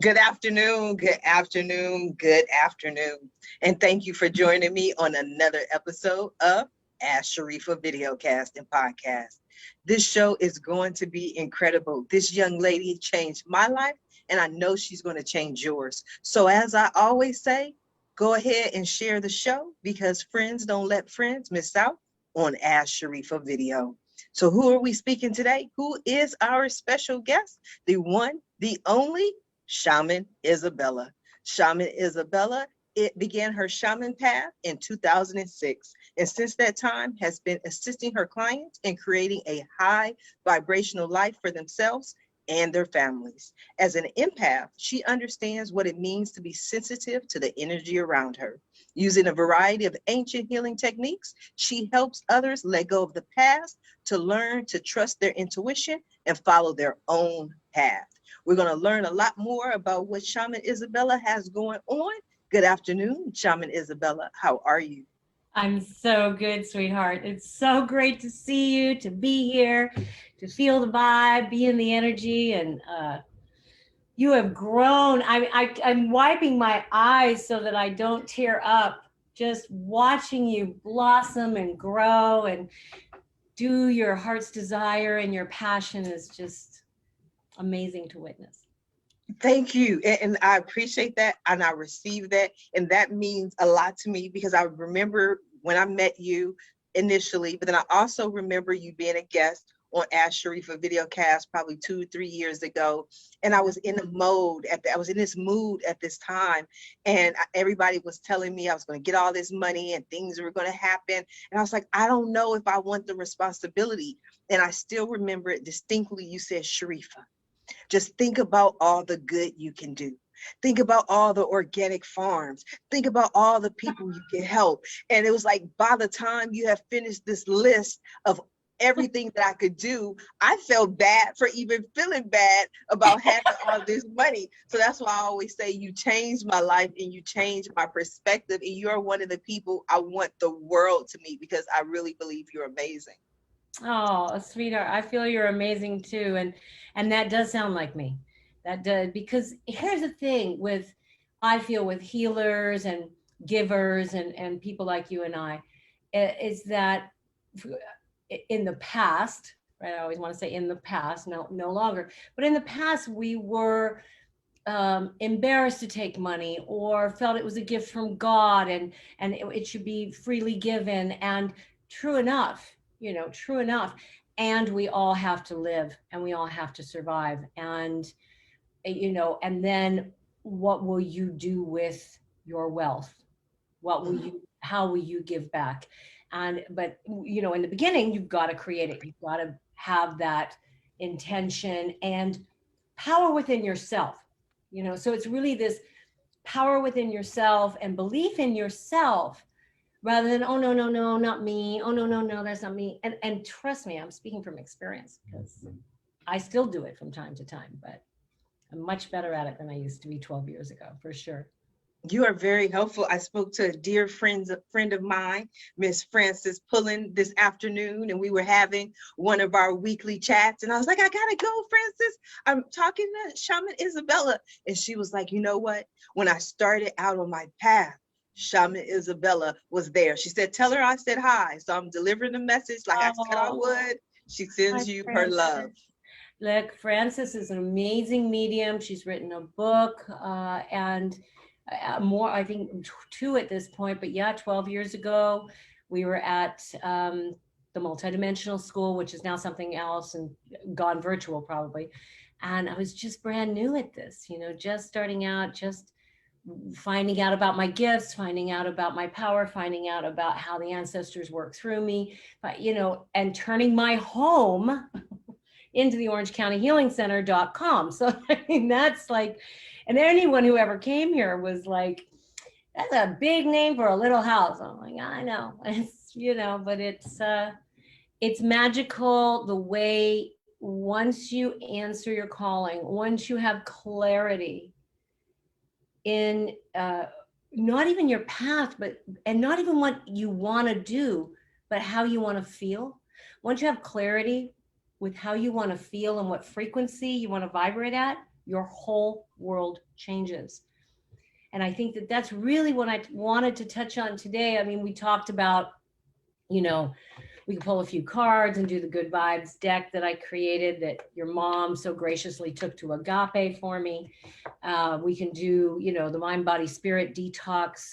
Good afternoon, good afternoon, good afternoon. And thank you for joining me on another episode of Ask Sharifah Videocast and Podcast. This show is going to be incredible. This young lady changed my life, and I know she's going to change yours. So, as I always say, go ahead and share the show because friends don't let friends miss out on Ask Sharifah Video. So, who are we speaking today? Who is our special guest? The one, the only Shaman Isabella. Shaman Isabella, it began her shaman path in 2006, and since that time has been assisting her clients in creating a high vibrational life for themselves and their families. As an empath, she understands what it means to be sensitive to the energy around her. Using a variety of ancient healing techniques, she helps others let go of the past to learn to trust their intuition and follow their own path. We're going to learn a lot more about what Shaman Isabella has going on. Good afternoon, Shaman Isabella. How are you? I'm so good, sweetheart. It's so great to see you, to be here, to feel the vibe, be in the energy, and you have grown. I'm wiping my eyes so that I don't tear up. Just watching you blossom and grow and do your heart's desire and your passion is just amazing to witness. Thank you. And I appreciate that. And I receive that. And that means a lot to me because I remember when I met you initially, but then I also remember you being a guest on Ask Sharifah Videocast probably 2, 3 years ago. And I was in the mode I was in this mood at this time. And everybody was telling me I was going to get all this money and things were going to happen. And I was like, I don't know if I want the responsibility. And I still remember it distinctly. You said, Sharifah, just think about all the good you can do. Think about all the organic farms. Think about all the people you can help. And it was like, by the time you have finished this list of everything that I could do, I felt bad for even feeling bad about having all this money. So that's why I always say you changed my life and you changed my perspective. And you're one of the people I want the world to meet because I really believe you're amazing. Oh, sweetheart, I feel you're amazing too, and that does sound like me. That does because here's the thing with I feel with healers and givers and people like you and I, is that in the past, right? I always want to say in the past, no longer, but in the past we were embarrassed to take money or felt it was a gift from God and it should be freely given. And true enough, true enough. And we all have to live and we all have to survive. And, and then what will you do with your wealth? How will you give back? But, in the beginning, you've got to create it. You've got to have that intention and power within yourself. So it's really this power within yourself and belief in yourself rather than, oh, no, no, no, not me. Oh, no, no, no, that's not me. And trust me, I'm speaking from experience because I still do it from time to time, but I'm much better at it than I used to be 12 years ago, for sure. You are very helpful. I spoke to a dear friend of mine, Miss Frances Pullen, this afternoon, and we were having one of our weekly chats. And I was like, I gotta go, Frances. I'm talking to Shaman Isabella. And she was like, you know what? When I started out on my path, Shaman Isabella was there. She said, tell her I said hi. So I'm delivering the message like I said I Oh, would. She hi, sends you her love. Francis. Look, Frances is an amazing medium. She's written a book and more, I think two at this point, but yeah, 12 years ago, we were at the multidimensional school, which is now something else and gone virtual probably. And I was just brand new at this, just starting out, just finding out about my gifts, finding out about my power, finding out about how the ancestors work through me, but, and turning my home into the Orange County Healing Center.com. So, I mean, that's like, and anyone who ever came here was like, that's a big name for a little house. I'm like, I know, but it's magical the way once you answer your calling, once you have clarity in not even your path, and not even what you want to do, but how you want to feel. Once you have clarity with how you want to feel and what frequency you want to vibrate at, your whole world changes. And I think that that's really what I wanted to touch on today. I mean, we talked about, you know, we can pull a few cards and do the good vibes deck that I created that your mom so graciously took to Agape for me. We can do, you know, the mind, body, spirit detox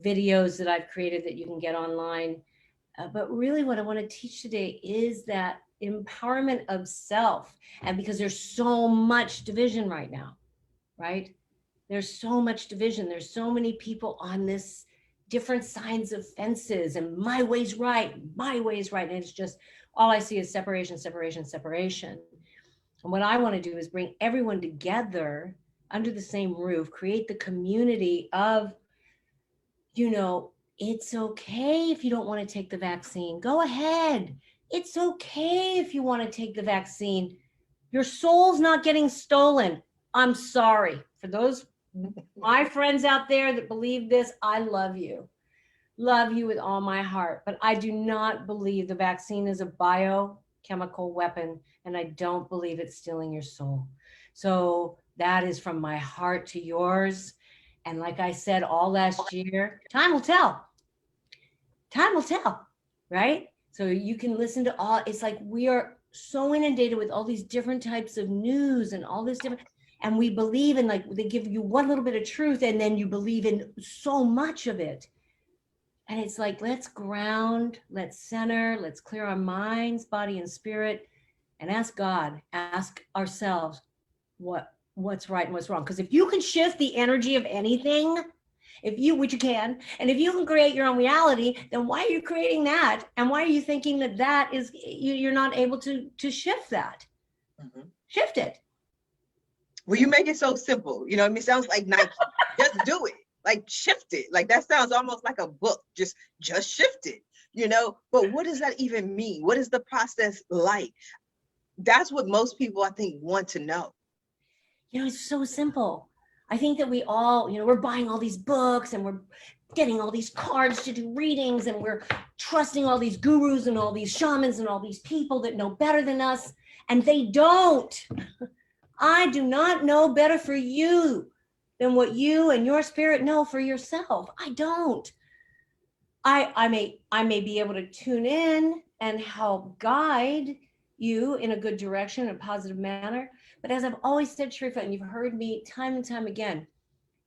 videos that I've created that you can get online. But really what I want to teach today is that empowerment of self. And because there's so much division right now, right? There's so much division. There's so many people on this different sides of fences, and my way's right, my way's right. And it's just, all I see is separation, separation, separation. And what I want to do is bring everyone together under the same roof, create the community of, you know, it's okay if you don't want to take the vaccine. Go ahead. It's okay if you want to take the vaccine. Your soul's not getting stolen. I'm sorry. For those my friends out there that believe this, I love you. Love you with all my heart. But I do not believe the vaccine is a biochemical weapon, and I don't believe it's stealing your soul. So that is from my heart to yours. And like I said all last year, time will tell. Time will tell, right? So you can listen to all, it's like we are so inundated with all these different types of news and all this different, and we believe in, like, they give you one little bit of truth and then you believe in so much of it. And it's like, let's ground, let's center, let's clear our minds, body, and spirit, and ask God, ask ourselves what's right and what's wrong. Because if you can shift the energy of anything, if you, which you can, and if you can create your own reality, then why are you creating that? And why are you thinking that that is, you're not able to shift that? Mm-hmm. Shift it. Well, you make it so simple. You know, I mean, it sounds like Nike. Just do it. Like, shift it. Like, that sounds almost like a book. Just shift it. You know, but what does that even mean? What is the process like? That's what most people, I think, want to know. You know, it's so simple. I think that we all, you know, we're buying all these books and we're getting all these cards to do readings, and we're trusting all these gurus and all these shamans and all these people that know better than us, and they don't. I do not know better for you than what you and your spirit know for yourself. I don't. I may be able to tune in and help guide you in a good direction, in a positive manner. But as I've always said, Sharifah, and you've heard me time and time again,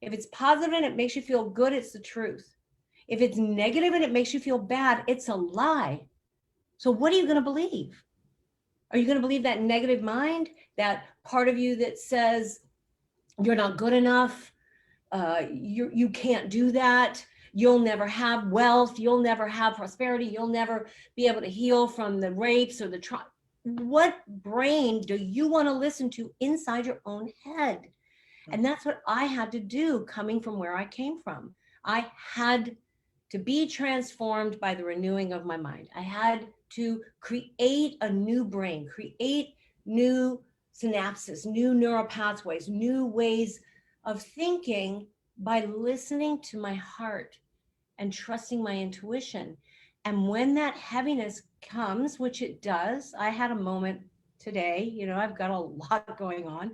if it's positive and it makes you feel good, it's the truth. If it's negative and it makes you feel bad, it's a lie. So what are you going to believe? Are you going to believe that negative mind, that part of you that says you're not good enough, you can't do that, you'll never have wealth, you'll never have prosperity, you'll never be able to heal from the rapes or the trauma? What brain do you want to listen to inside your own head? And that's what I had to do coming from where I came from. I had to be transformed by the renewing of my mind. I had to create a new brain, create new synapses, new neural pathways, new ways of thinking by listening to my heart and trusting my intuition. And when that heaviness comes, which it does, I had a moment today, you know, I've got a lot going on,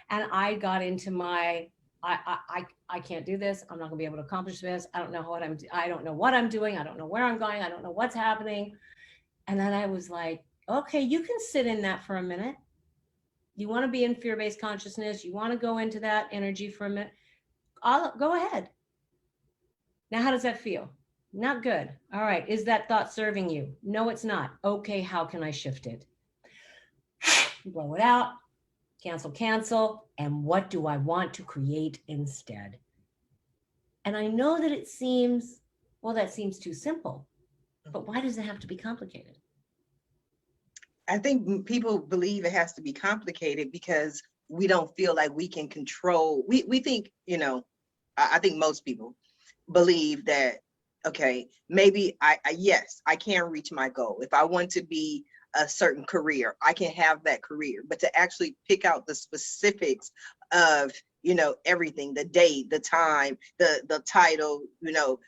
and I got into my, I can't do this. I'm not gonna be able to accomplish this. I don't know what I don't know what I'm doing. I don't know where I'm going. I don't know what's happening. And then I was like, okay, you can sit in that for a minute. You want to be in fear-based consciousness. You want to go into that energy for a minute. I'll go ahead. Now, how does that feel? Not good. All right. Is that thought serving you? No, it's not. Okay. How can I shift it? Blow it out. Cancel. And what do I want to create instead? And I know that it seems, well, that seems too simple, but why does it have to be complicated? I think people believe it has to be complicated because we don't feel like we can control. We think, you know, I think most people believe that, okay, maybe yes, I can reach my goal. If I want to be a certain career, I can have that career, but to actually pick out the specifics of, you know, everything, the date, the time, the title, you know,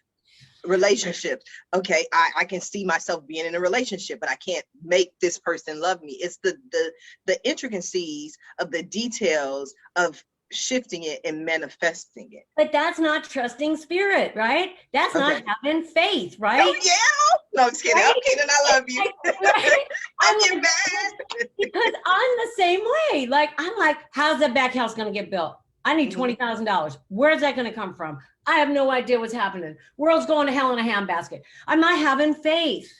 Relationships. Okay, I can see myself being in a relationship, but I can't make this person love me. It's the intricacies of the details of shifting it and manifesting it. But that's not trusting spirit, right? That's Okay. not having faith, Oh right? yeah. No, I'm just kidding. Right? I'm kidding. I love you. Right? Don't I'm get like, mad. because I'm the same way. Like, I'm like, how's that back house going to get built? I need Mhm. $20,000. Where's that going to come from? I have no idea what's happening. World's going to hell in a handbasket. I'm not having faith.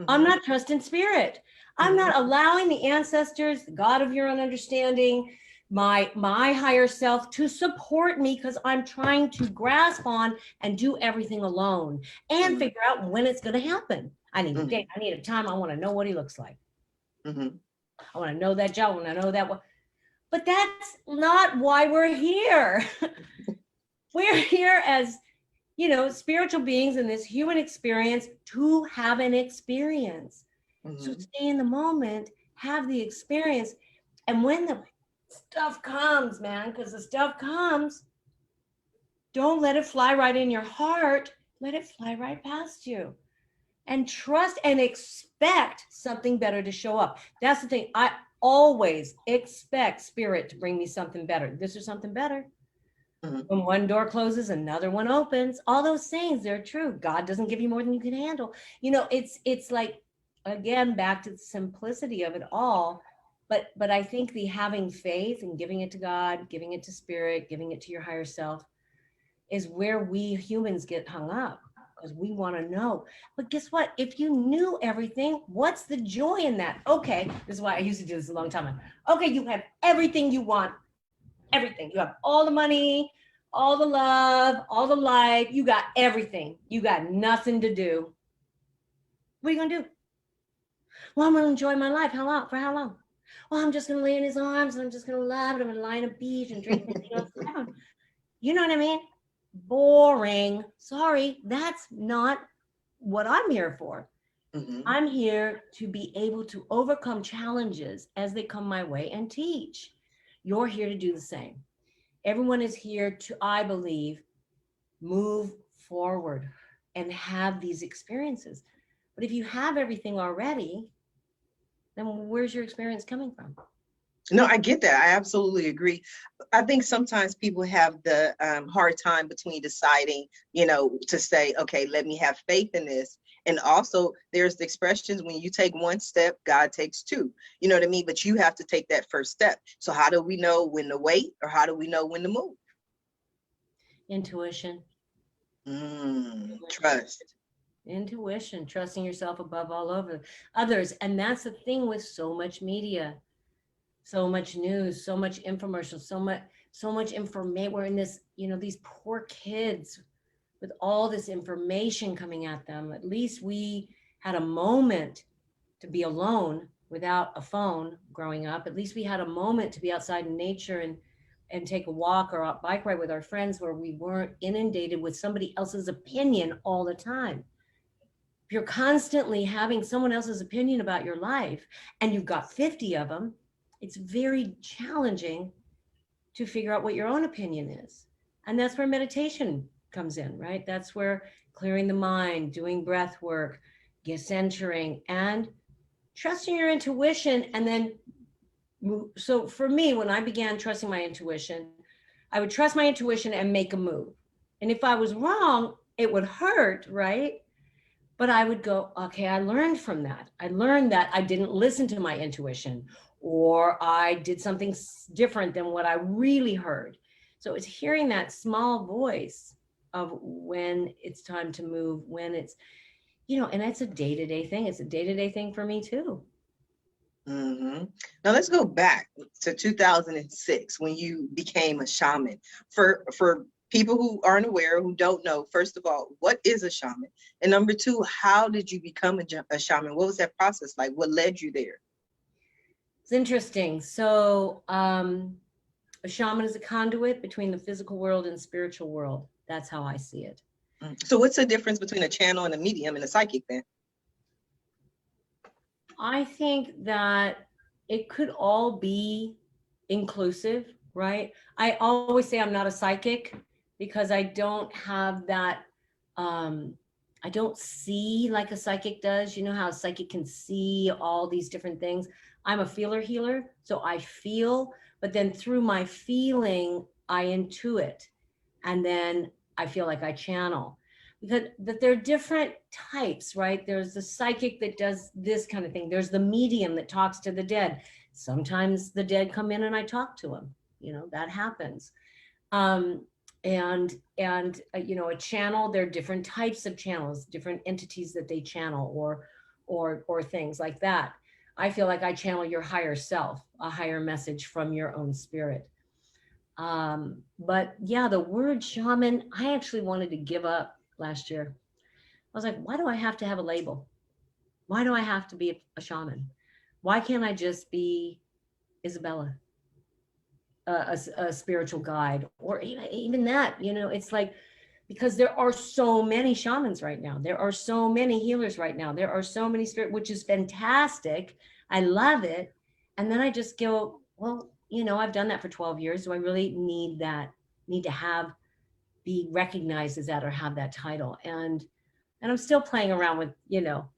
I'm Mhm. not trusting spirit. I'm Mhm. not allowing the ancestors, the God of your own understanding, my higher self to support me because I'm trying to grasp on and do everything alone and Mhm. figure out when it's going to happen. I need a Mhm. date. I need a time. I want to know what he looks like. Mhm. I want to know that job. I want to know that. But that's not why we're here. We're here as, spiritual beings in this human experience to have an experience. So Mhm. stay in the moment, have the experience. And when the stuff comes, man, because the stuff comes, don't let it fly right in your heart. Let it fly right past you. And trust and expect something better to show up. That's the thing. I always expect spirit to bring me something better. This is something better. Mhm. When one door closes, another one opens. All those things, they're true. God doesn't give you more than you can handle. It's like, again, back to the simplicity of it all. But I think the having faith and giving it to God, giving it to spirit, giving it to your higher self is where we humans get hung up because we want to know. But guess what? If you knew everything, what's the joy in that? Okay, this is why I used to do this a long time ago. Okay, you have everything you want, everything. You have all the money, all the love, all the life. You got everything. You got nothing to do. What are you gonna do? Well, I'm gonna enjoy my life. How long? For how long? Well, I'm just gonna lay in his arms and I'm just gonna love it. I'm gonna lie on a beach and drink. You know what I mean? Boring. Sorry, that's not what I'm here for. Mhm. I'm here to be able to overcome challenges as they come my way and teach. You're here to do the same. Everyone is here to, I believe, move forward and have these experiences. But if you have everything already, then where's your experience coming from? No, I get that. I absolutely agree. I think sometimes people have the hard time between deciding, to say, okay, let me have faith in this. And also, there's the expressions when you take one step, God takes two. You know what I mean? But you have to take that first step. So, how do we know when to wait or how do we know when to move? Intuition. Trust. Intuition, trusting yourself above all over others. And that's the thing with so much media, so much news, so much infomercial, so much information. We're in this, these poor kids with all this information coming at them. At least we had a moment to be alone without a phone growing up. At least we had a moment to be outside in nature and take a walk or a bike ride with our friends where we weren't inundated with somebody else's opinion all the time. If you're constantly having someone else's opinion about your life and you've got 50 of them, it's very challenging to figure out what your own opinion is. And that's where meditation comes in, right? That's where clearing the mind, doing breath work, centering, and trusting your intuition. And then, so for me, when I began trusting my intuition, I would trust my intuition and make a move. And if I was wrong, it would hurt, right? But I would go, okay, I learned from that. I learned that I didn't listen to my intuition or I did something different than what I really heard. So it's hearing that small voice of when it's time to move, when it's, and that's a day-to-day thing. It's a day-to-day thing for me too. Now let's go back to 2006 when you became a shaman. For people who aren't aware, who don't know, first of all, what is a shaman? And number two, how did you become a shaman? What was that process like? What led you there? It's interesting. So a shaman is a conduit between the physical world and spiritual world. That's how I see it. So what's the difference between a channel and a medium and a psychic then? I think that it could all be inclusive, right? I always say I'm not a psychic because I don't have that I don't see like a psychic does. You know how a psychic can see all these different things. I'm a feeler healer, so I feel, but then through my feeling, I intuit, and then I feel like I channel. Because that there are different types, right? There's the psychic that does this kind of thing. There's the medium that talks to the dead. Sometimes the dead come in and I talk to them. You know, that happens. Um, you know, a channel, there are different types of channels, different entities that they channel, or things like that. I feel like I channel your higher self, a higher message from your own spirit. But yeah, the word shaman, I actually wanted to give up last year. I was like, why do I have to have a label? Why do I have to be a shaman? Why can't I just be Isabella, a spiritual guide, or even that? You know, it's like, because there are so many shamans right now. There are so many healers right now. There are so many spirit, which is fantastic. I love it. And then I just go, well, you know, I've done that for 12 years. Do I really need that, need to have, be recognized as that or have that title? And I'm still playing around with, you know,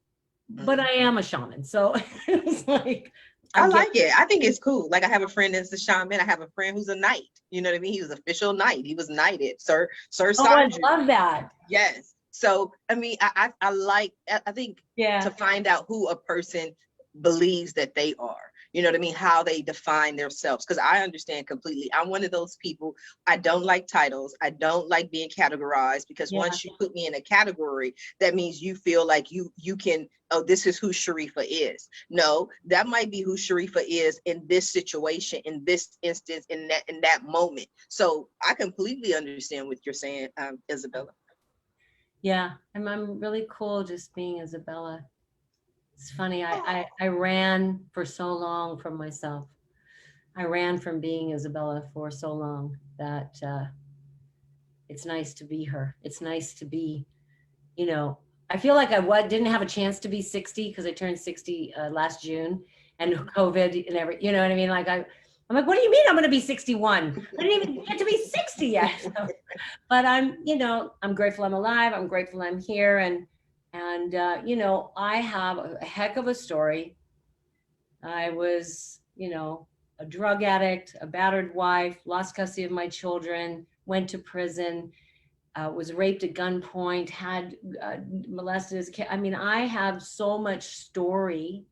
but I am a shaman. So it's like, I I'm getting, like it. I think it's cool. Like I have a friend that's a shaman. I have a friend who's a knight. You know what I mean? He was official knight. He was knighted, Sir oh, I Sergeant. love that. Yes. So I mean, I like. I think Yeah. to find out who a person believes that they are. You know what I mean? How they define themselves. Because I understand completely. I'm one of those people. I don't like titles. I don't like being categorized, because Yeah. once you put me in a category, that means you feel like you can, oh, this is who Sharifah is. No, that might be who Sharifah is in this situation, in this instance, in that moment. So I completely understand what you're saying, Isabella. Yeah. I'm really cool just being Isabella. It's funny. I ran for so long from myself. I ran from being Isabella for so long that it's nice to be her. It's nice to be, you know, I feel like didn't have a chance to be 60 because I turned 60 last June, and COVID and every, you know what I mean? Like I'm like, what do you mean I'm going to be 61? I didn't even get to be 60 yet. So, but I'm, you know, I'm grateful I'm alive. I'm grateful I'm here. And you know, I have a heck of a story. I was, you know, a drug addict, a battered wife, lost custody of my children, went to prison, was raped at gunpoint, had molested as a kid. I mean, I have so much story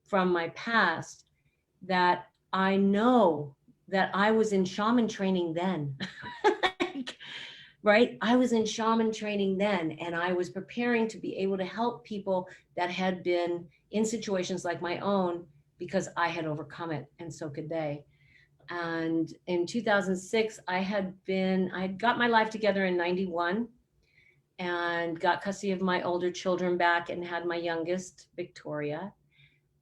from my past that I know that I was in shaman training then. Like, right? I was in shaman training then, and I was preparing to be able to help people that had been in situations like my own, because I had overcome it, and so could they. And in 2006, I had got my life together in 91 and got custody of my older children back and had my youngest, Victoria.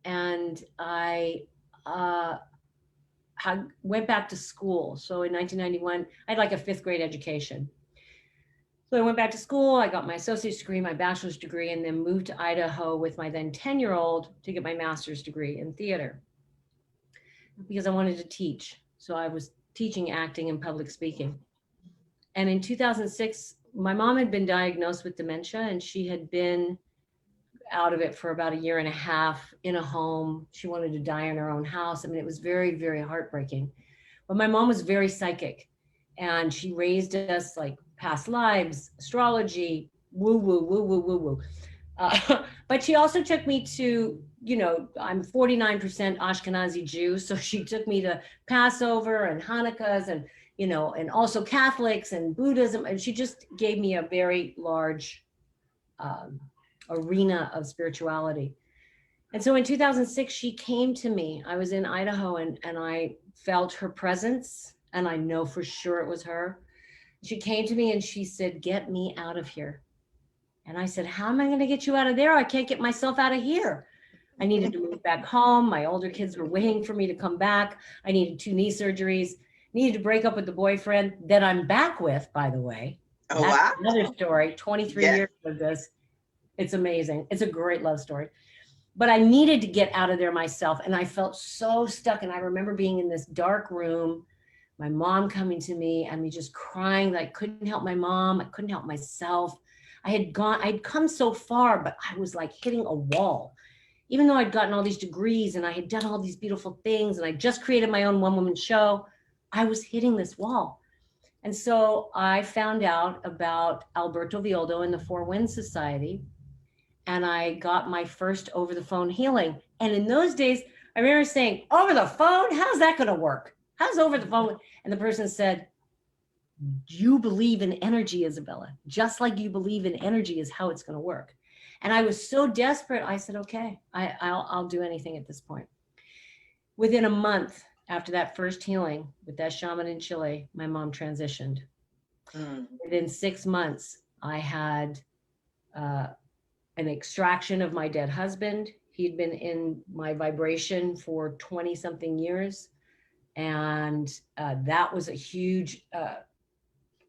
And I went back to school. So in 1991, I had like a fifth grade education. So I went back to school, I got my associate's degree, my bachelor's degree, and then moved to Idaho with my then 10-year-old to get my master's degree in theater, because I wanted to teach. So I was teaching acting and public speaking. And in 2006, my mom had been diagnosed with dementia, and she had been out of it for about a year and a half in a home. She wanted to die in her own house. I mean, it was very, very heartbreaking. But my mom was very psychic, and she raised us like past lives, astrology, woo, woo, woo, woo, woo, woo. But she also took me to, you know, I'm 49% Ashkenazi Jew. So she took me to Passover and Hanukkahs and, you know, and also Catholics and Buddhism. And she just gave me a very large arena of spirituality. And so in 2006, she came to me. I was in Idaho, and I felt her presence, and I know for sure it was her. She came to me and she said, "Get me out of here." And I said, "How am I going to get you out of there? I can't get myself out of here." I needed to move back home. My older kids were waiting for me to come back. I needed 2 knee surgeries, needed to break up with the boyfriend that I'm back with, by the way. Oh, That's wow. another story. 23 Yes. years of this. It's amazing. It's a great love story. But I needed to get out of there myself. And I felt so stuck. And I remember being in this dark room, my mom coming to me and me just crying that I couldn't help my mom. I couldn't help myself. I'd come so far, but I was like hitting a wall. Even though I'd gotten all these degrees and I had done all these beautiful things and I just created my own one-woman show, I was hitting this wall. And so I found out about Alberto Villoldo and the Four Winds Society, and I got my first over the phone healing. And in those days, I remember saying, over the phone? How's that going to work? How's over the phone? And the person said, you believe in energy, Isabella. Just like you believe in energy is how it's going to work. And I was so desperate. I said, okay, I'll do anything at this point. Within a month after that first healing with that shaman in Chile, my mom transitioned. Within 6 months, I had an extraction of my dead husband. He'd been in my vibration for 20 something years. And that was a huge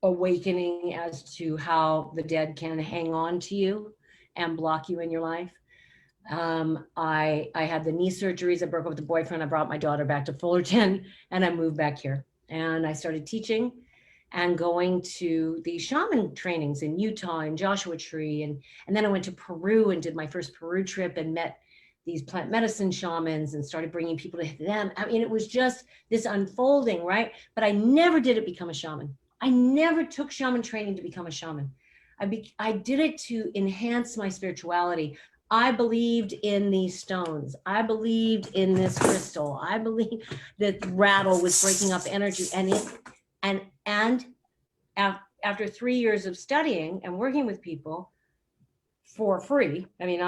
awakening as to how the dead can hang on to you and block you in your life. I had the knee surgeries. I broke up with the boyfriend. I brought my daughter back to Fullerton and I moved back here. And I started teaching and going to the shaman trainings in Utah and Joshua Tree. And then I went to Peru and did my first Peru trip and met these plant medicine shamans and started bringing people to them. I mean, it was just this unfolding, right? But I never did it become a shaman. I never took shaman training to become a shaman. I did it to enhance my spirituality. I believed in these stones. I believed in this crystal. I believed that rattle was breaking up energy. And after 3 years of studying and working with people for free, I mean,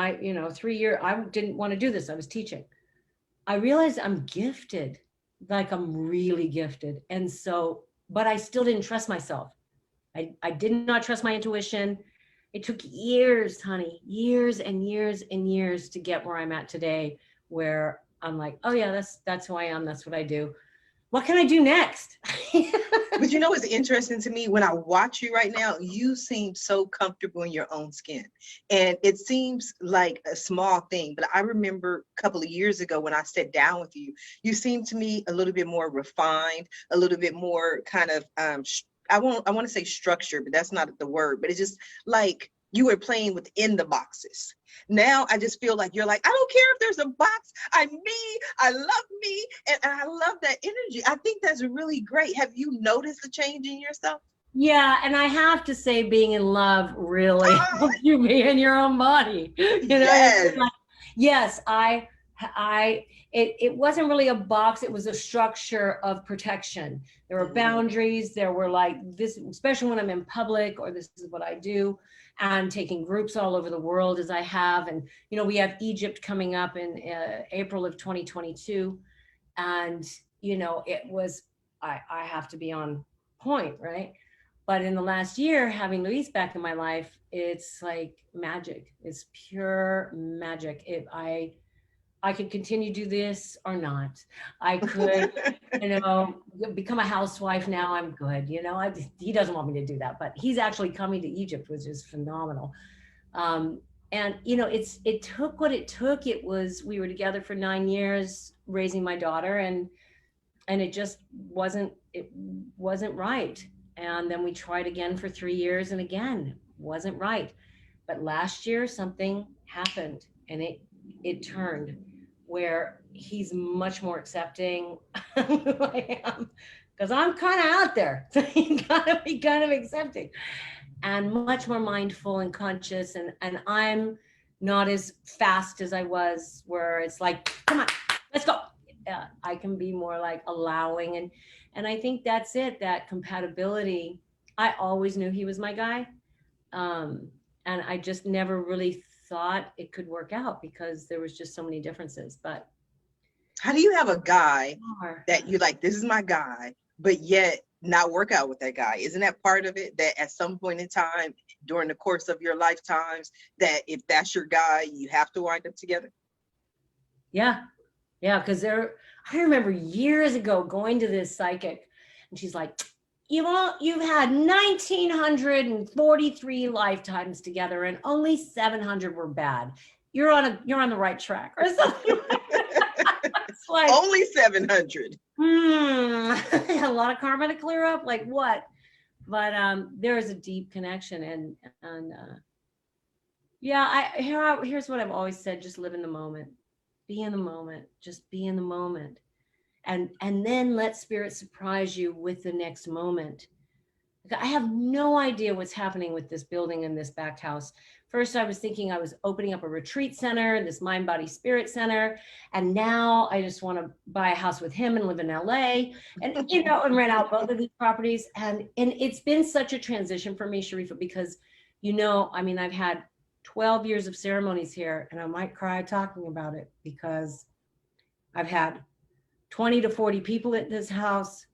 3 years, I didn't want to do this. I was teaching. I realized I'm gifted, like I'm really gifted. And so, but I still didn't trust myself. I did not trust my intuition. It took years, honey, years and years and years to get where I'm at today, where I'm like, oh yeah, that's who I am. That's what I do. What can I do next? But you know what's interesting to me? When I watch you right now, you seem so comfortable in your own skin. And it seems like a small thing, but I remember a couple of years ago when I sat down with you, you seemed to me a little bit more refined, a little bit more kind of, I want to say structure, but that's not the word, but it's just like you were playing within the boxes. Now I just feel like you're like, I don't care if there's a box. I'm me. I love me. And I love that energy. I think that's really great. Have you noticed the change in yourself? Yeah. And I have to say, being in love really helps you be in your own body. Yes. Yes, it wasn't really a box. It was a structure of protection. There were boundaries. There were like this, especially when I'm in public or this is what I do. And taking groups all over the world as I have. And, we have Egypt coming up in April of 2022. And, it was, I have to be on point, right? But in the last year, having Luis back in my life, it's like magic. It's pure magic. I could continue to do this or not. I could, become a housewife now. I'm good. He doesn't want me to do that, but he's actually coming to Egypt, which is phenomenal. And it took what it took. We were together for 9 years, raising my daughter, and it just wasn't right. And then we tried again for 3 years, and again, wasn't right. But last year something happened, and it turned, where he's much more accepting of who I am, because I'm kind of out there. So you gotta be kind of accepting and much more mindful and conscious. And I'm not as fast as I was, where it's like, come on, let's go. I can be more like allowing. And I think that's it, that compatibility. I always knew he was my guy. And I just never really thought it could work out because there was just so many differences. But how do you have a guy that you like, this is my guy, but yet not work out with that guy? Isn't that part of it, that at some point in time during the course of your lifetimes, that if that's your guy, you have to wind up together? Yeah, because I remember years ago going to this psychic, and she's like, you've had 1,943 lifetimes together, and only 700 were bad. You're on the right track, or something. It's like, only 700. A lot of karma to clear up. Like what? But there is a deep connection, and Yeah, here's what I've always said: just live in the moment, be in the moment, just be in the moment, and then let spirit surprise you with the next moment. I have no idea what's happening with this building and this back house. First, I was thinking I was opening up a retreat center, this mind, body, spirit center. And now I just want to buy a house with him and live in LA and, and rent out both of these properties. And it's been such a transition for me, Sharifah, because, I mean, I've had 12 years of ceremonies here, and I might cry talking about it because I've had 20 to 40 people at this house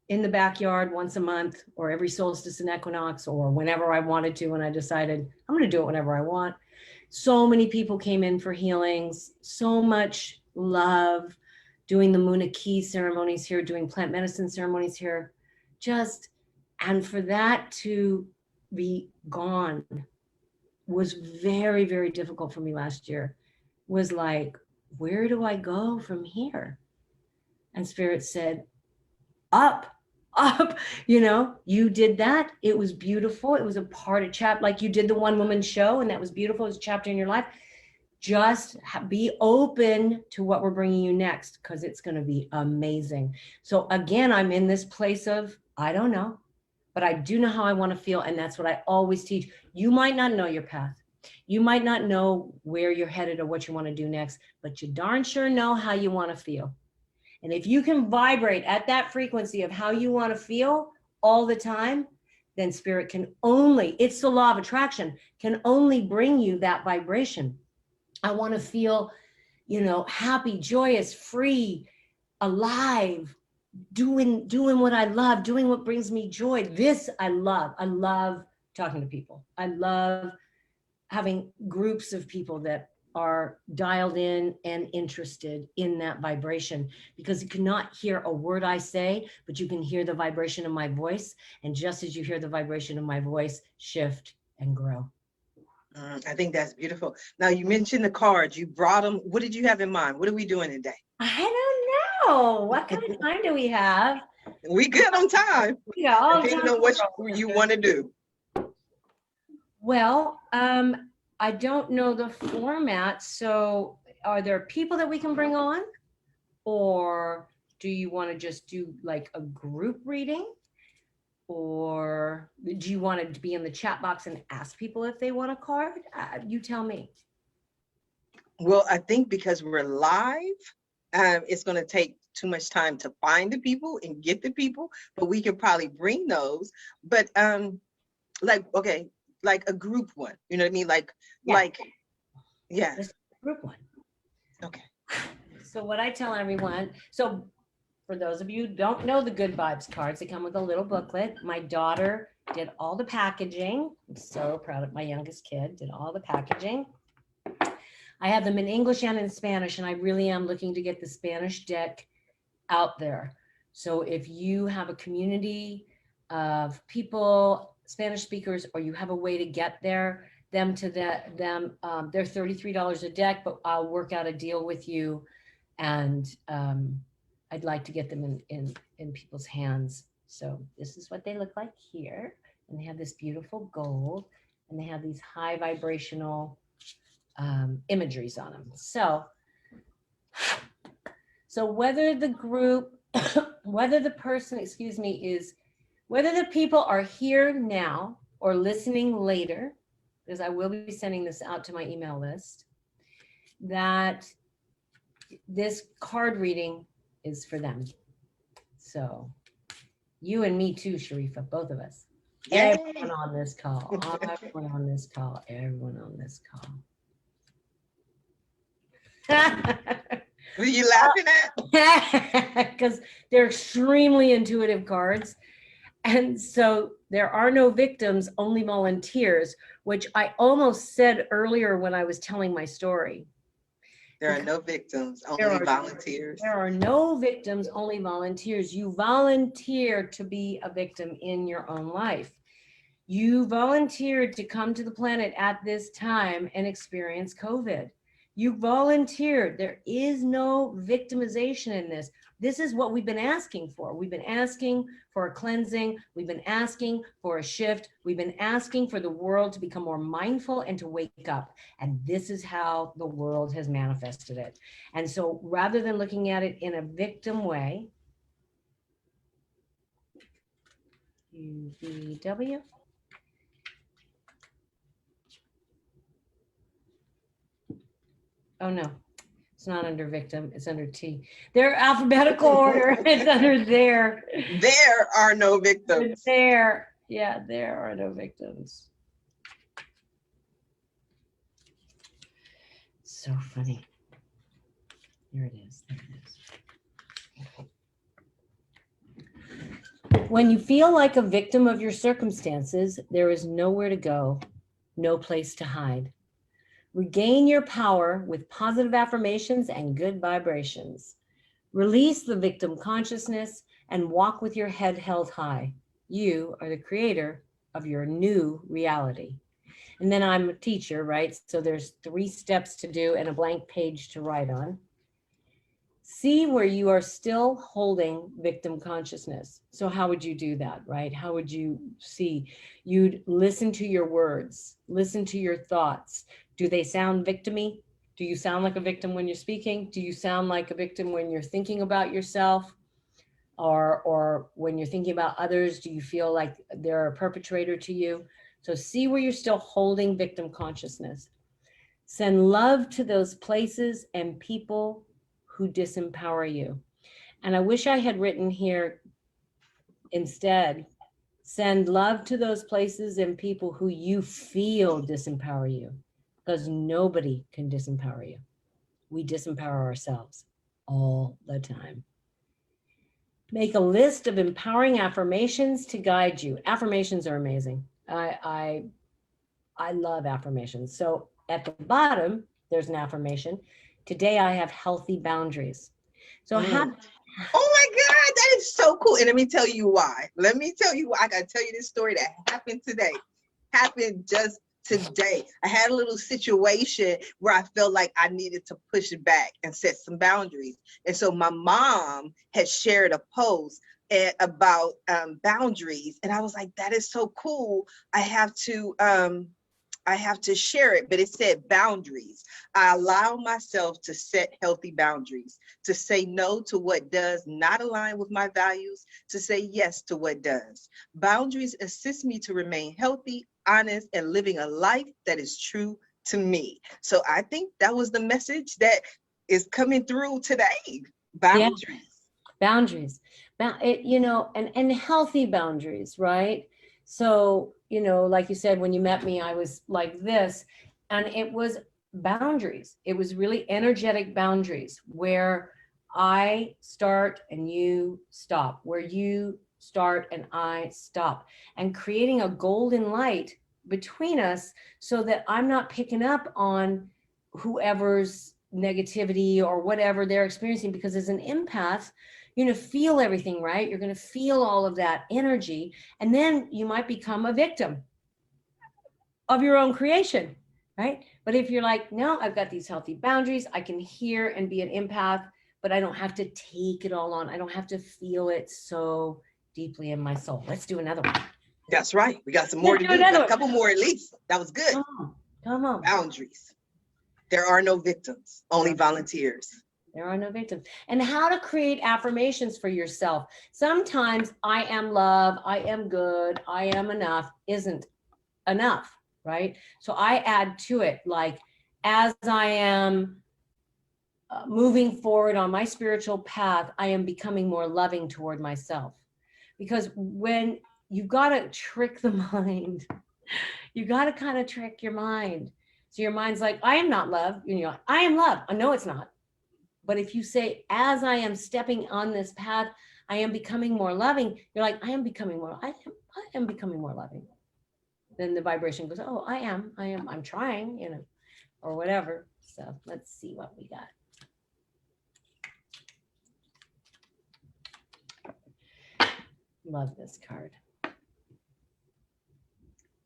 in the backyard once a month, or every solstice and equinox, or whenever I wanted to. And I decided I'm going to do it whenever I want. So many people came in for healings, so much love, doing the Muna Key ceremonies here, doing plant medicine ceremonies here. And for that to be gone was very, very difficult for me last year. Was like, where do I go from here? And Spirit said, up. You did that. It was beautiful. It was a part of chapter, like you did the one woman show, and that was beautiful. It was a chapter in your life. Just be open to what we're bringing you next, because it's going to be amazing. So again, I'm in this place of, I don't know, but I do know how I want to feel. And that's what I always teach. You might not know your path. You might not know where you're headed or what you want to do next, but you darn sure know how you want to feel. And if you can vibrate at that frequency of how you want to feel all the time, then spirit can only, it's the law of attraction, can only bring you that vibration. I want to feel, happy, joyous, free, alive, doing what I love, doing what brings me joy. This I love. I love talking to people. I love having groups of people that are dialed in and interested in that vibration, because you cannot hear a word I say, but you can hear the vibration of my voice. And just as you hear the vibration of my voice, shift and grow. I think that's beautiful. Now, you mentioned the cards. You brought them. What did you have in mind? What are we doing today? I don't know. What kind of time do we have? We good on time. Yeah, all depending on what you want to do. Well, I don't know the format. So are there people that we can bring on? Or do you want to just do like a group reading? Or do you want to be in the chat box and ask people if they want a card? You tell me. Well, I think because we're live, it's going to take too much time to find the people and get the people, but we can probably bring those. But like a group one, you know what I mean? Yeah. Group one. Okay. So what I tell everyone, so for those of you who don't know the Good Vibes cards, they come with a little booklet. My daughter did all the packaging. I'm so proud of my youngest kid, did all the packaging. I have them in English and in Spanish, and I really am looking to get the Spanish deck out there. So if you have a community of people, Spanish speakers, or you have a way to get them to they're $33 a deck, but I'll work out a deal with you, and I'd like to get them in people's hands. So this is what they look like here, and they have this beautiful gold, and they have these high vibrational imageries on them. So whether the group, whether the person, whether the people are here now or listening later, because I will be sending this out to my email list, that this card reading is for them. So you and me too, Sharifah, both of us. Yay. Everyone on this call, everyone on this call, everyone on this call. What are you laughing at? Because they're extremely intuitive cards. And so there are no victims, only volunteers, which I almost said earlier when I was telling my story. There are no victims, only volunteers. There are no victims, only volunteers. You volunteer to be a victim in your own life. You volunteered to come to the planet at this time and experience COVID. You volunteered. There is no victimization in this. This is what we've been asking for. We've been asking for a cleansing. We've been asking for a shift. We've been asking for the world to become more mindful and to wake up. And this is how the world has manifested it. And so rather than looking at it in a victim way, UVW. Oh no, it's not under victim, it's under T. They're alphabetical order, it's under there. There are no victims. There, yeah, there are no victims. So funny. Here it is, there it is. When you feel like a victim of your circumstances, there is nowhere to go, no place to hide. Regain your power with positive affirmations and good vibrations. Release the victim consciousness and walk with your head held high. You are the creator of your new reality. And then I'm a teacher, right? So there's 3 steps to do and a blank page to write on. See where you are still holding victim consciousness. So how would you do that, right? How would you see? You'd listen to your words, listen to your thoughts. Do they sound victim-y? Do you sound like a victim when you're speaking? Do you sound like a victim when you're thinking about yourself? Or when you're thinking about others, do you feel like they're a perpetrator to you? So see where you're still holding victim consciousness. Send love to those places and people who disempower you. And I wish I had written here instead, send love to those places and people who you feel disempower you, because nobody can disempower you. We disempower ourselves all the time. Make a list of empowering affirmations to guide you. Affirmations are amazing. I love affirmations. So at the bottom, there's an affirmation. Today I have healthy boundaries. So Oh my God, that is so cool. And let me tell you why. I gotta tell you this story that happened today. Happened just today. I had a little situation where I felt like I needed to push it back and set some boundaries. And so my mom had shared a post about boundaries. And I was like, that is so cool. I have to share it, but it said boundaries. I allow myself to set healthy boundaries, to say no to what does not align with my values, to say yes to what does. Boundaries assist me to remain healthy, honest, and living a life that is true to me. So I think that was the message that is coming through today. Boundaries. Yeah. Boundaries. And healthy boundaries, right? So, like you said, when you met me, I was like this, and it was boundaries. It was really energetic boundaries where I start and you stop, where you start and I stop, and creating a golden light between us so that I'm not picking up on whoever's negativity or whatever they're experiencing, because as an empath, you're going to feel everything, right? You're going to feel all of that energy. And then you might become a victim of your own creation, right? But if you're like, no, I've got these healthy boundaries, I can hear and be an empath, but I don't have to take it all on. I don't have to feel it so deeply in my soul. Let's do another one. That's right. We got some more to do. A couple more at least. That was good. Come on. Boundaries. There are no victims, only volunteers. There are no victims. And how to create affirmations for yourself. Sometimes I am love, I am good, I am enough isn't enough, right? So I add to it, like, as I am moving forward on my spiritual path, I am becoming more loving toward myself. Because when you've got to trick the mind, you got to kind of trick your mind. So your mind's like, I am not love. I am love. I know it's not. But if you say, as I am stepping on this path, I am becoming more loving, you're like, I am becoming more loving. Then the vibration goes, oh, I'm trying, or whatever. So let's see what we got. Love this card.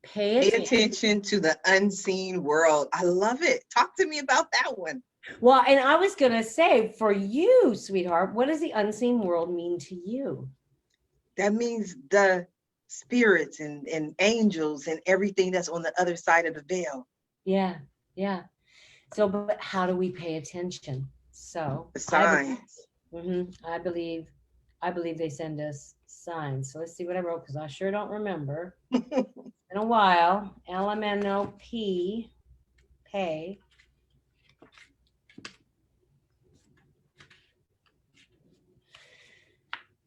Pay attention to the unseen world. I love it. Talk to me about that one. Well, and I was going to say for you, sweetheart, what does the unseen world mean to you? That means the spirits and angels and everything that's on the other side of the veil. Yeah. Yeah. So, but how do we pay attention? So The signs. I believe, I believe they send us signs. So let's see what I wrote because I sure don't remember. In a while, LMNOP, pay.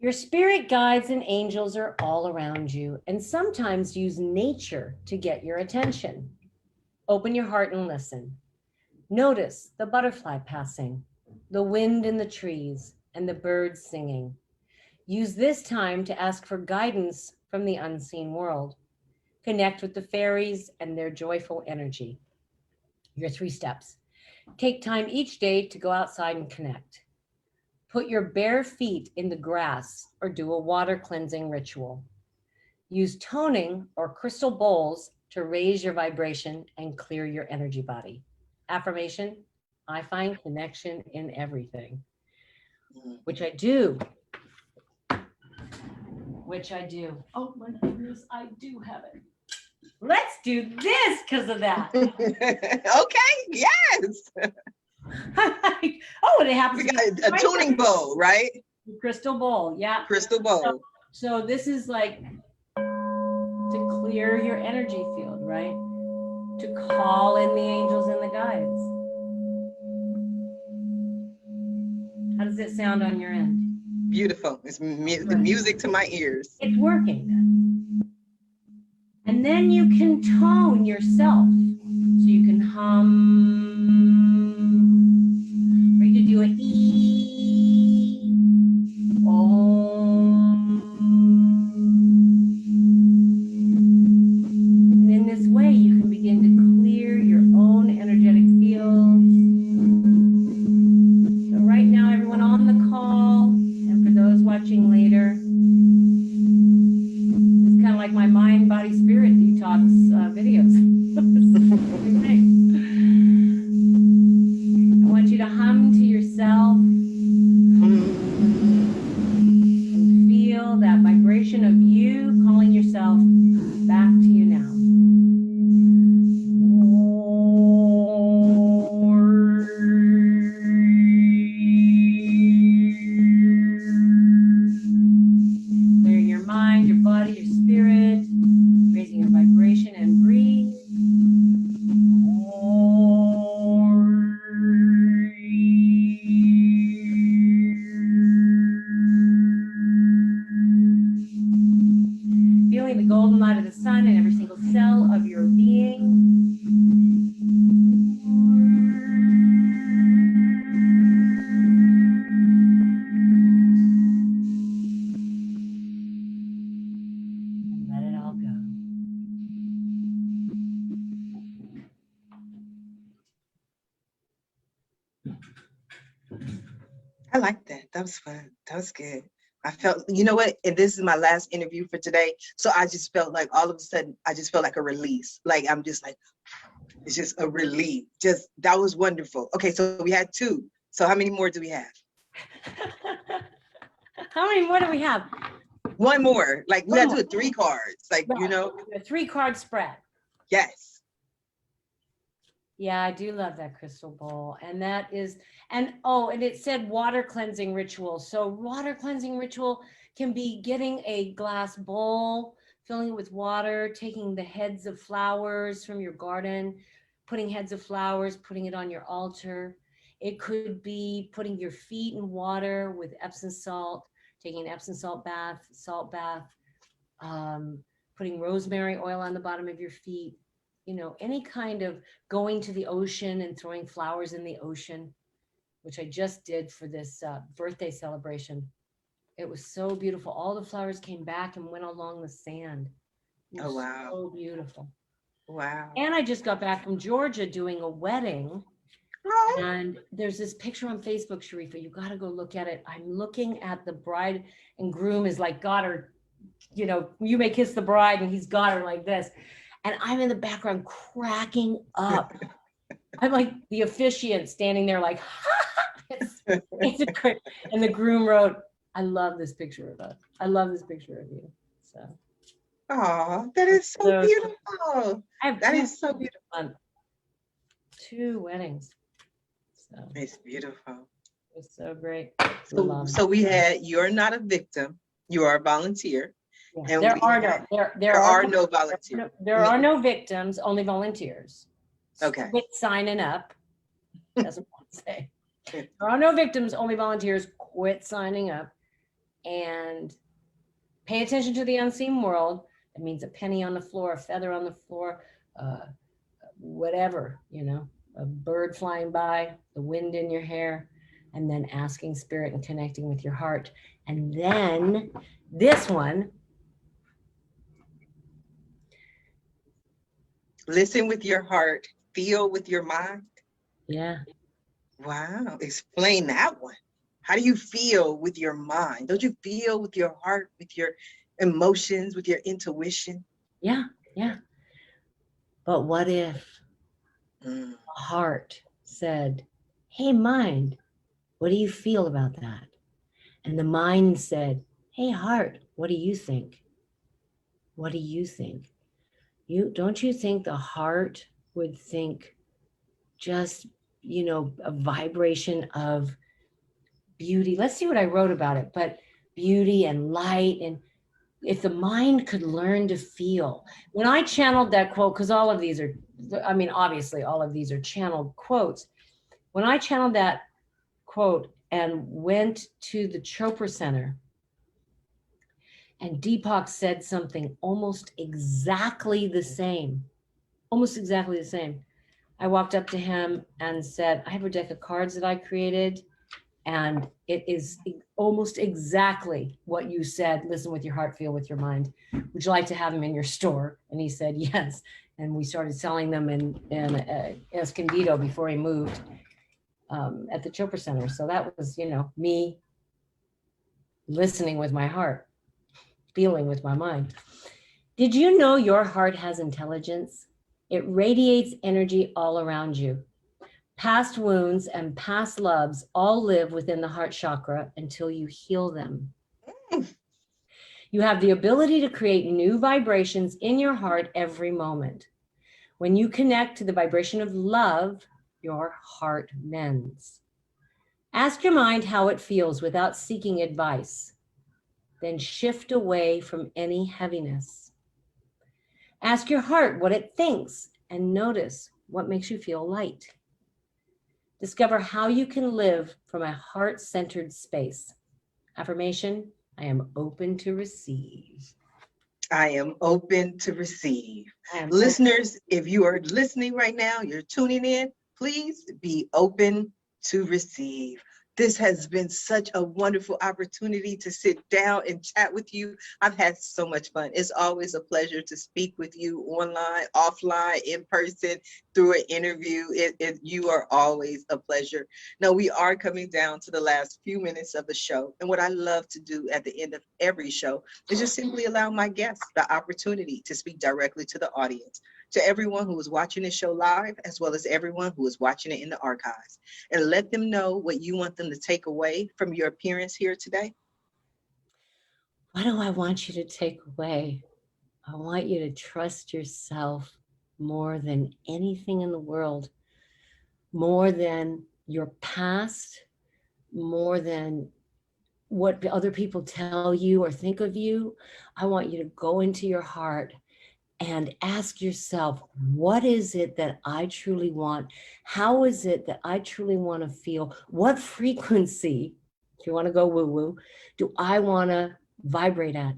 Your spirit guides and angels are all around you and sometimes use nature to get your attention. Open your heart and listen. Notice the butterfly passing, the wind in the trees, and the birds singing. Use this time to ask for guidance from the unseen world. Connect with the fairies and their joyful energy. Your 3 steps. Take time each day to go outside and connect. Put your bare feet in the grass or do a water cleansing ritual. Use toning or crystal bowls to raise your vibration and clear your energy body. Affirmation, I find connection in everything, which I do. Which I do. Oh my goodness, I do have it. Let's do this because of that. Okay, yes. Oh, and it happens We got a tuning bowl, right? Crystal bowl, yeah. Crystal bowl. So this is like to clear your energy field, right? To call in the angels and the guides. How does it sound on your end? Beautiful. It's music to my ears. It's working then. And then you can tone yourself. So you can hum, or you can do an E, Om. And in this way, you can begin to clear your own energetic fields. So right now, everyone on the call, and for those watching later, it's kind of like my mind, body, spirit detox videos. I want you to hum to yourself and feel that vibration of you calling yourself back to you now. Clearing your mind, your body, your spirit, raising your vibration and breathe. Feeling the golden light of the sun in every single cell of your being. And let it all go. I like that. That was fun. That was good. I felt, you know what? And this is my last interview for today. So I just felt like all of a sudden, I just felt like a release. Like, I'm just like, it's just a relief. Just, that was wonderful. Okay, so we had 2. So how many more do we have? How many more do we have? 1 more. Like, we got to do it 3 cards. Like, you know? A 3-card spread. Yes. Yeah, I do love that crystal bowl. And that is, and oh, and it said water cleansing ritual. So water cleansing ritual can be getting a glass bowl, filling it with water, taking the heads of flowers from your garden, putting heads of flowers, putting it on your altar. It could be putting your feet in water with Epsom salt, taking an Epsom salt bath, putting rosemary oil on the bottom of your feet. You know, any kind of going to the ocean and throwing flowers in the ocean, which I just did for this birthday celebration. It was so beautiful. All the flowers came back and went along the sand. Oh, wow. So beautiful. Wow. And I just got back from Georgia doing a wedding. Oh. And there's this picture on Facebook, Sharifah. You got to go look at it. I'm looking at the bride and groom is like got her, you know, you may kiss the bride and he's got her like this. And I'm in the background cracking up. I'm like the officiant standing there like, it's a great, and the groom wrote, I love this picture of us. I love this picture of you. So. Oh, that is so So beautiful. I have That is so beautiful. two weddings. So It's beautiful. it's so great. So we had, you're not a victim, you are a volunteer. Yeah. And There are no volunteers. There are no victims, only volunteers. Okay. Quit signing up. That's what I say. There are no victims, only volunteers. Quit signing up and pay attention to the unseen world. That means a penny on the floor, a feather on the floor, whatever, you know, a bird flying by, the wind in your hair, and then asking spirit and connecting with your heart. And then this one. Listen with your heart, feel with your mind. Yeah. Wow. Explain that one. How do you feel with your mind? Don't you feel with your heart, with your emotions, with your intuition? Yeah. Yeah. But what if the heart said, hey, mind, what do you feel about that? And the mind said, hey, heart, what do you think? What do you think? Don't you think the heart would think just, you know, a vibration of beauty? Let's see what I wrote about it, but beauty and light. And if the mind could learn to feel, when I channeled that quote, because all of these are, I mean, obviously all of these are channeled quotes. When I channeled that quote and went to the Chopra Center, and Deepak said something almost exactly the same, I walked up to him and said, I have a deck of cards that I created, and it is almost exactly what you said. Listen with your heart, feel with your mind. Would you like to have them in your store? And he said, yes. And we started selling them in Escondido before he moved at the Chopra Center. So that was, you know, me listening with my heart, feeling with my mind. Did you know your heart has intelligence? It radiates energy all around you. Past wounds and past loves all live within the heart chakra until you heal them. You have the ability to create new vibrations in your heart every moment. When you connect to the vibration of love, your heart mends. Ask your mind how it feels without seeking advice. Then shift away from any heaviness. Ask your heart what it thinks and notice what makes you feel light. Discover how you can live from a heart-centered space. Affirmation, I am open to receive. I am open to receive. Listeners, if you are listening right now, you're tuning in, please be open to receive. This has been such a wonderful opportunity to sit down and chat with you. I've had so much fun. It's always a pleasure to speak with you online, offline, in person, through an interview. You are always a pleasure. Now, we are coming down to the last few minutes of the show. And what I love to do at the end of every show is just simply allow my guests the opportunity to speak directly to the audience, to everyone who is watching this show live, as well as everyone who is watching it in the archives, and let them know what you want them to take away from your appearance here today. What do I want you to take away? I want you to trust yourself more than anything in the world, more than your past, more than what other people tell you or think of you. I want you to go into your heart and ask yourself, what is it that I truly want? How is it that I truly want to feel? What frequency, if you want to go woo-woo, do I want to vibrate at?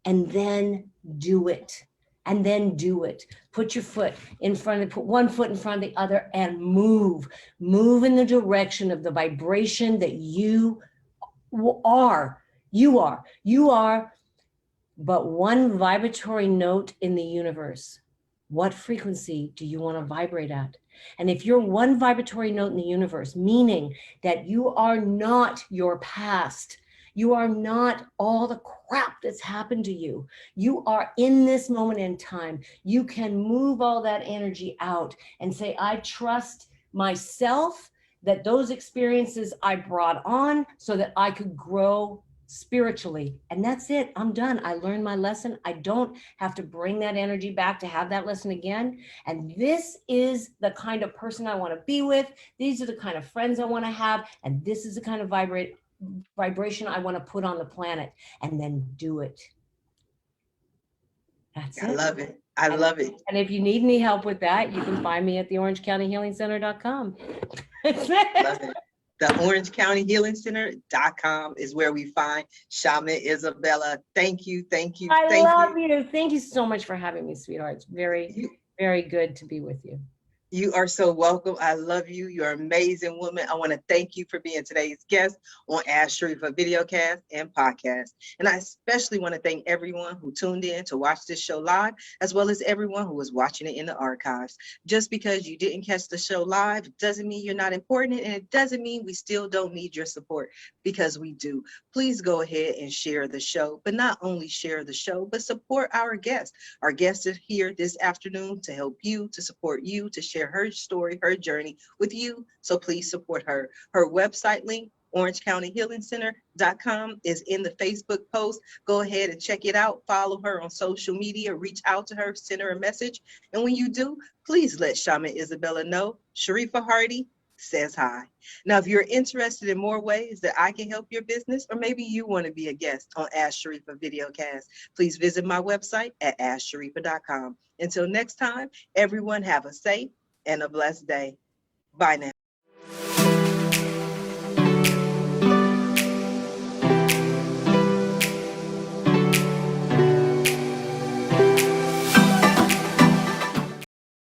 And then do it. And then do it. Put your foot in front of, put one foot in front of the other and move. Move in the direction of the vibration that you are. You are but one vibratory note in the universe. What frequency do you want to vibrate at? And if you're one vibratory note in the universe, meaning that you are not your past, you are not all the crap that's happened to you, you are in this moment in time, you can move all that energy out and say, I trust myself that those experiences I brought on so that I could grow spiritually. And that's it. I'm done. I learned my lesson. I don't have to bring that energy back to have that lesson again. And this is the kind of person I want to be with. These are the kind of friends I want to have. And this is the kind of vibration I want to put on the planet, and then do it. That's I it. love it. I love it. And if you need any help with that, you can find me at the orangecountyhealingcenter.com. Love it. The orangecountyhealingcenter.com is where we find Shaman Isabella. Thank you. Thank you. I love you. Thank you so much for having me, sweetheart. It's very, very good to be with you. You are so welcome. I love you. You're an amazing woman. I want to thank you for being today's guest on Ask Sharifah Videocast and Podcast. And I especially want to thank everyone who tuned in to watch this show live, as well as everyone who was watching it in the archives. Just because you didn't catch the show live doesn't mean you're not important, and it doesn't mean we still don't need your support, because we do. Please go ahead and share the show, but not only share the show, but support our guest. Our guest is here this afternoon to help you, to support you, to share her story, her journey with you. So please support her. Her website link, orangecountyhealingcenter.com, is in the Facebook post. Go ahead and check it out. Follow her on social media, reach out to her, send her a message. And when you do, please let Shaman Isabella know Sharifah Hardie says hi. Now, if you're interested in more ways that I can help your business, or maybe you want to be a guest on Ask Sharifah Videocast, please visit my website at AskSharifah.com. Until next time, everyone have a safe and a blessed day. Bye now.